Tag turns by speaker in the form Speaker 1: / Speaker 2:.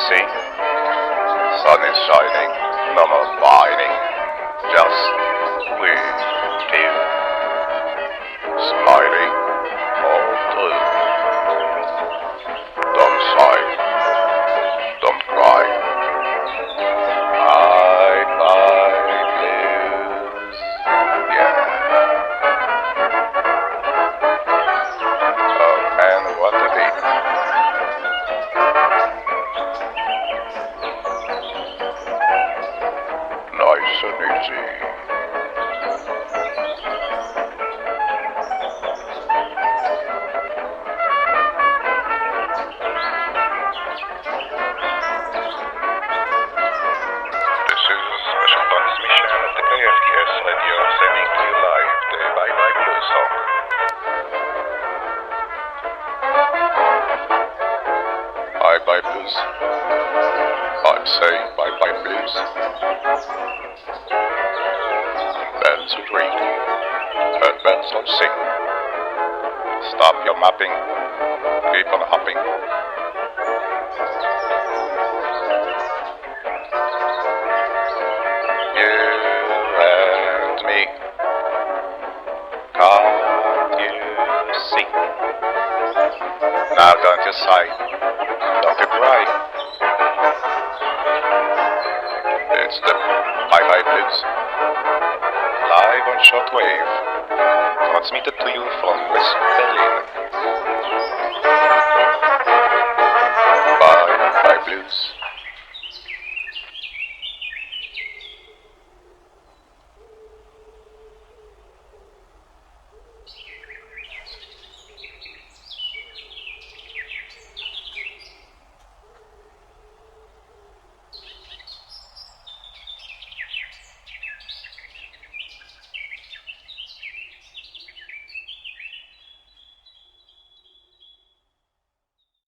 Speaker 1: see? Sun is shining, no more whining. Just we two, smiling all through. Don't sigh, don't cry. Bye blues. Yeah. Oh, and what a beat. Nice and easy. This is a special transmission of the KFTS radio sending to you live the Bye Bye Blues song. Bye Bye Blues. I'm saying Bye Bye Blues. Bells would ring, and bells would sing. Stop your mapping, keep on hopping. You and me, can't you see? Now don't you sigh, don't you cry. It's the Bye Bye Blues, live on shortwave, transmitted to you from West Berlin.